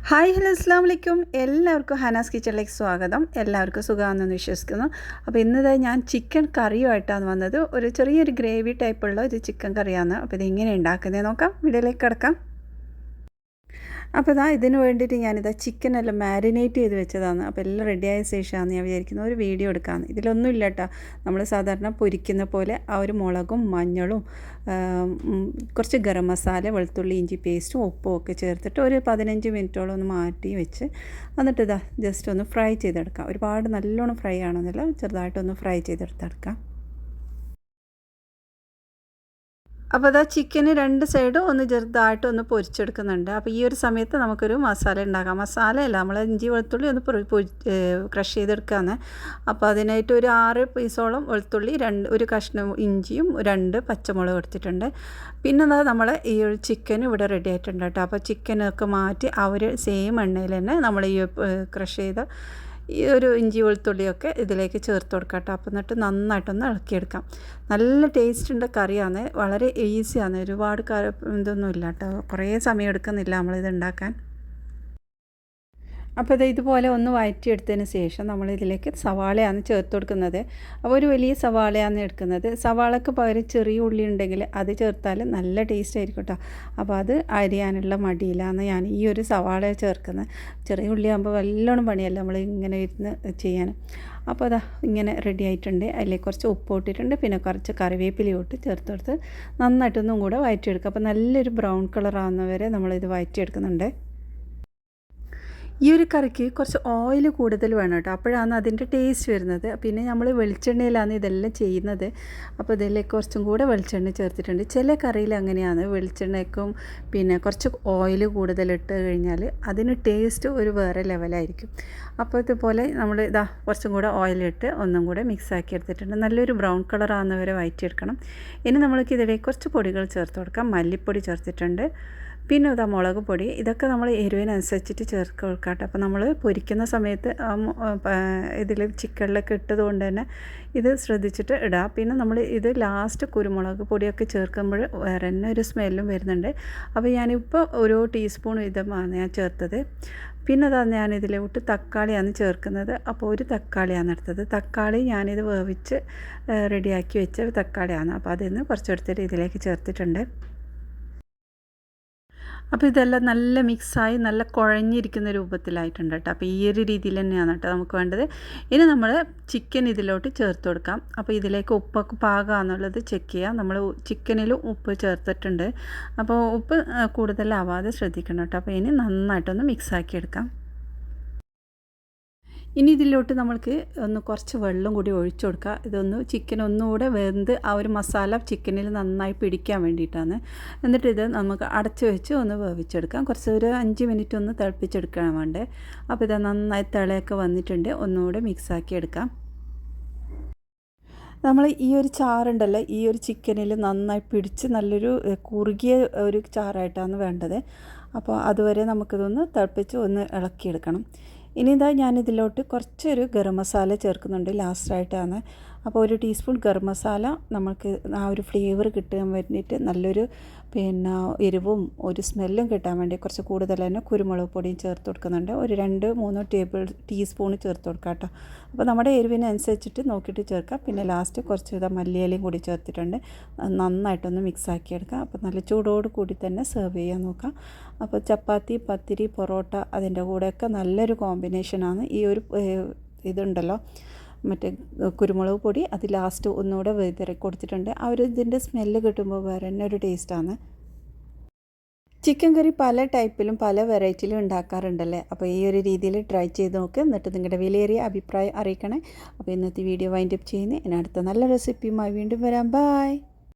Hi hello അസ്സാം വലൈക്കും. എല്ലാവർക്കും ഹനാസ് കിച്ചണിലേക്ക് സ്വാഗതം. എല്ലാവർക്കും സുഖമാണെന്ന് വിശ്വസിക്കുന്നു. അപ്പോൾ ഇന്നത്തെ ഞാൻ ചിക്കൻ കറിയുമായിട്ടാണ് വന്നത്. ഒരു ചെറിയൊരു ഗ്രേവി ടൈപ്പുള്ള ഒരു ചിക്കൻ കറിയാണ്. അപ്പോൾ ഇതെങ്ങനെ ഉണ്ടാക്കുന്നത് നോക്കാം. വീഡിയോയിലേക്ക് കിടക്കാം. അപ്പോൾ ഇതിന് വേണ്ടിയിട്ട് ഞാനിതാ ചിക്കനെല്ലാം മാരിനേറ്റ് ചെയ്ത് വെച്ചതാണ്. അപ്പോൾ എല്ലാം റെഡിയായ ശേഷമാണ് ഞാൻ വിചാരിക്കുന്നത് ഒരു വീഡിയോ എടുക്കാമെന്ന്. ഇതിലൊന്നും ഇല്ല കേട്ടോ, നമ്മൾ സാധാരണ പൊരിക്കുന്ന പോലെ ആ ഒരു മുളകും മഞ്ഞളും കുറച്ച് ഗരം മസാല, വെളുത്തുള്ളി, ഇഞ്ചി പേസ്റ്റും ഉപ്പും ഒക്കെ ചേർത്തിട്ട് ഒരു 15 മിനിറ്റോളം ഒന്ന് മാറ്റി വെച്ച് എന്നിട്ട് ജസ്റ്റ് ഒന്ന് ഫ്രൈ ചെയ്തെടുക്കാം. ഒരുപാട് നല്ലോണം ഫ്രൈ ആണെന്നില്ല, ചെറുതായിട്ടൊന്ന് ഫ്രൈ ചെയ്തെടുത്തെടുക്കാം. അപ്പോൾ ചിക്കന് രണ്ട് സൈഡും ഒന്ന് ചെറുതായിട്ടൊന്ന് പൊരിച്ചെടുക്കുന്നുണ്ട്. അപ്പോൾ ഈ ഒരു സമയത്ത് നമുക്കൊരു മസാല ഉണ്ടാക്കാം. മസാലയല്ല, നമ്മൾ ഇഞ്ചി വെളുത്തുള്ളി ഒന്ന് ക്രഷ് ചെയ്തെടുക്കുകയാണ്. അപ്പോൾ അതിനായിട്ട് ഒരു 6 പീസോളം വെളുത്തുള്ളി, ഒരു കഷ്ണം ഇഞ്ചിയും 2 പച്ചമുളക് എടുത്തിട്ടുണ്ട്. പിന്നെ നമ്മൾ ഈ ഒരു ചിക്കൻ ഇവിടെ റെഡി ആയിട്ടുണ്ട് കേട്ടോ. അപ്പോൾ ചിക്കനൊക്കെ മാറ്റി ആ ഒരു സെയിം എണ്ണയിൽ തന്നെ നമ്മൾ ഈ ക്രഷ് ചെയ്ത ഈ ഒരു ഇഞ്ചി വെളുത്തുള്ളിയൊക്കെ ഇതിലേക്ക് ചേർത്ത് കൊടുക്കാം കേട്ടോ. അപ്പോൾ എന്നിട്ട് നന്നായിട്ടൊന്ന് ഇളക്കിയെടുക്കാം. നല്ല ടേസ്റ്റുണ്ട് കറിയാണ്, വളരെ ഈസിയാണ്, ഒരുപാട് ഇതൊന്നും ഇല്ല കേട്ടോ, കുറേ സമയം എടുക്കുന്നില്ല നമ്മളിത് ഉണ്ടാക്കാൻ. അപ്പോൾ ഇതുപോലെ ഒന്ന് വഴറ്റിയെടുത്തതിന് ശേഷം നമ്മളിതിലേക്ക് സവാളയാണ് ചേർത്ത് കൊടുക്കുന്നത്. അപ്പോൾ ഒരു വലിയ സവാളയാണ് എടുക്കുന്നത്. സവാളക്ക് പകരം ചെറിയ ഉള്ളി ഉണ്ടെങ്കിൽ അത് ചേർത്താൽ നല്ല ടേസ്റ്റ് ആയിരിക്കും കേട്ടോ. അപ്പോൾ അത് അരിയാനുള്ള മടിയിലാണ് ഞാൻ ഈ ഒരു സവാള ചേർക്കുന്നത്. ചെറിയ ഉള്ളി ആകുമ്പോൾ നല്ലോണം പണിയല്ല നമ്മൾ ഇങ്ങനെ ഇരുന്ന് ചെയ്യാൻ. അപ്പോൾ ഇങ്ങനെ റെഡി ആയിട്ടുണ്ട്. അതിലേക്ക് കുറച്ച് ഉപ്പ് ഇട്ടിട്ടുണ്ട്, പിന്നെ കുറച്ച് കറിവേപ്പില ഇട്ട് ചേർത്ത് കൊടുത്ത് നന്നായിട്ടൊന്നും കൂടെ വഴറ്റിയെടുക്കുക. അപ്പോൾ നല്ലൊരു ബ്രൗൺ കളറാകുന്നവരെ നമ്മളിത് വഴറ്റിയെടുക്കുന്നുണ്ട്. ഈ ഒരു കറിക്ക് കുറച്ച് ഓയിൽ കൂടുതൽ വേണം കേട്ടോ, അപ്പോഴാണ് അതിൻ്റെ ടേസ്റ്റ് വരുന്നത്. പിന്നെ നമ്മൾ വെളിച്ചെണ്ണയിലാണ് ഇതെല്ലാം ചെയ്യുന്നത്. അപ്പോൾ ഇതിലേക്ക് കുറച്ചും കൂടെ വെളിച്ചെണ്ണ ചേർത്തിട്ടുണ്ട്. ചില കറിയിൽ അങ്ങനെയാണ്, വെളിച്ചെണ്ണയ്ക്കും പിന്നെ കുറച്ച് ഓയിൽ കൂടുതലിട്ട് കഴിഞ്ഞാൽ അതിന് ടേസ്റ്റ് ഒരു വേറെ ലെവലായിരിക്കും. അപ്പോൾ ഇതുപോലെ നമ്മൾ കുറച്ചും കൂടെ ഓയിലിട്ട് ഒന്നും കൂടെ മിക്സാക്കി എടുത്തിട്ടുണ്ട്. നല്ലൊരു ബ്രൗൺ കളർ ആകുന്നവരെ വഴറ്റിയെടുക്കണം. ഇനി നമ്മൾക്ക് ഇതിലേക്ക് കുറച്ച് പൊടികൾ ചേർത്ത് കൊടുക്കാം. മല്ലിപ്പൊടി ചേർത്തിട്ടുണ്ട്, പിന്നെ മുളക് പൊടി, ഇതൊക്കെ നമ്മൾ എരിവിനനുസരിച്ചിട്ട് ചേർത്ത് കൊടുക്കാം. അപ്പോൾ നമ്മൾ പൊരിക്കുന്ന സമയത്ത് ഇതിൽ ചിക്കനിലൊക്കെ ഇട്ടത് കൊണ്ട് തന്നെ ഇത് ശ്രദ്ധിച്ചിട്ട് ഇടുക. പിന്നെ നമ്മൾ ഇത് ലാസ്റ്റ് കുരുമുളക് പൊടിയൊക്കെ ചേർക്കുമ്പോൾ വേറെ തന്നെ ഒരു സ്മെല്ലും വരുന്നുണ്ട്. അപ്പോൾ ഞാനിപ്പോൾ ഓരോ ടീസ്പൂൺ വീതമാണ് ഞാൻ ചേർത്തത്. പിന്നെ ഞാനിതിലോട്ട് തക്കാളിയാണ് ചേർക്കുന്നത്. അപ്പോൾ ഒരു തക്കാളിയാണ് എടുത്തത്. തക്കാളി ഞാനിത് വേവിച്ച് റെഡിയാക്കി വെച്ച തക്കാളിയാണ്. അപ്പോൾ അതിൽ നിന്ന് കുറച്ചെടുത്തിട്ട് ഇതിലേക്ക് ചേർത്തിട്ടുണ്ട്. അപ്പോൾ ഇതെല്ലാം നല്ല മിക്സായി നല്ല കുഴഞ്ഞിരിക്കുന്ന രൂപത്തിലായിട്ടുണ്ട് കേട്ടോ. അപ്പോൾ ഈ ഒരു രീതിയിൽ തന്നെയാണ് കേട്ടോ നമുക്ക് വേണ്ടത്. ഇനി നമ്മൾ ചിക്കൻ ഇതിലോട്ട് ചേർത്ത് കൊടുക്കാം. അപ്പോൾ ഇതിലേക്ക് ഉപ്പൊക്കെ പാകമാണെന്നുള്ളത് ചെക്ക് ചെയ്യാം. നമ്മൾ ചിക്കനിൽ ഉപ്പ് ചേർത്തിട്ടുണ്ട്. അപ്പോൾ ഉപ്പ് കൂടുതലാവാതെ ശ്രദ്ധിക്കണം കേട്ടോ. അപ്പോൾ ഇനി നന്നായിട്ടൊന്ന് മിക്സാക്കി എടുക്കാം. ഇനി ഇതിലോട്ട് നമ്മൾക്ക് കുറച്ച് വെള്ളം കൂടി ഒഴിച്ചു കൊടുക്കുക. ഇതൊന്ന് ചിക്കൻ ഒന്നുകൂടെ വെന്ത് ആ ഒരു മസാല ചിക്കനിൽ നന്നായി പിടിക്കാൻ വേണ്ടിയിട്ടാണ്. എന്നിട്ട് ഇത് നമുക്ക് അടച്ചു വെച്ച് ഒന്ന് വേവിച്ചെടുക്കാം. ഒരു 5 മിനിറ്റ് ഒന്ന് തിളപ്പിച്ചെടുക്കാൻ വേണ്ടേ. അപ്പോൾ ഇത് നന്നായി തിളയൊക്കെ വന്നിട്ടുണ്ട്. ഒന്നുകൂടെ മിക്സാക്കി എടുക്കാം. നമ്മൾ ഈ ഒരു ചാറുണ്ടല്ലോ, ഈ ഒരു ചിക്കനിൽ നന്നായി പിടിച്ച് നല്ലൊരു കുറുകിയ ഒരു ചാറായിട്ടാണ് വേണ്ടത്. അപ്പോൾ അതുവരെ നമുക്കിതൊന്ന് തിളപ്പിച്ച് ഒന്ന് ഇളക്കിയെടുക്കണം. ഇനി ഞാനിതിലോട്ട് കുറച്ചൊരു ഗരം മസാല ചേർക്കുന്നുണ്ട് ലാസ്റ്റായിട്ടാണ്. അപ്പോൾ 1 ടീസ്പൂൺ ഗരം മസാല നമുക്ക് ആ ഒരു ഫ്ലേവർ കിട്ടാൻ വേണ്ടിയിട്ട് നല്ലൊരു പിന്നെ എരിവും ഒരു സ്മെല്ലും കിട്ടാൻ വേണ്ടി കുറച്ച് കൂടുതൽ തന്നെ കുരുമുളക് പൊടിയും ചേർത്ത് കൊടുക്കുന്നുണ്ട്. ഒരു 2-3 ടീസ്പൂൺ ചേർത്ത് കൊടുക്കാം കേട്ടോ. അപ്പോൾ നമ്മുടെ എരിവിനനുസരിച്ചിട്ട് നോക്കിയിട്ട് ചേർക്കാം. പിന്നെ ലാസ്റ്റ് കുറച്ച് മല്ലിയിലയും കൂടി ചേർത്തിട്ടുണ്ട്. നന്നായിട്ടൊന്ന് മിക്സാക്കി എടുക്കാം. അപ്പോൾ നല്ല ചൂടോട് കൂടി തന്നെ സെർവ് ചെയ്യാൻ നോക്കാം. അപ്പോൾ ചപ്പാത്തി, പത്തിരി, പൊറോട്ട അതിൻ്റെ കൂടെയൊക്കെ നല്ലൊരു കോമ്പിനേഷനാണ് ഈ ഒരു ഇതുണ്ടല്ലോ മറ്റേ കുരുമുളക് പൊടി. അത് ലാസ്റ്റ് ഒന്നുകൂടെ വിതറി കൊടുത്തിട്ടുണ്ട്. ആ ഒരു ഇതിൻ്റെ സ്മെല്ല് കിട്ടുമ്പോൾ വേറെ തന്നെ ഒരു ടേസ്റ്റാണ്. ചിക്കൻ കറി പല ടൈപ്പിലും പല വെറൈറ്റിയിലും ഉണ്ടാക്കാറുണ്ടല്ലേ. അപ്പോൾ ഈ ഒരു രീതിയിൽ ട്രൈ ചെയ്ത് നോക്ക്. എന്നിട്ട് നിങ്ങളുടെ വിലയേറിയ അഭിപ്രായം അറിയിക്കണേ. അപ്പോൾ ഇന്നത്തെ വീഡിയോ വൈൻഡപ്പ് ചെയ്യുന്നത്. ഇനി അടുത്ത നല്ല റെസിപ്പിയുമായി വീണ്ടും വരാം. ബൈ.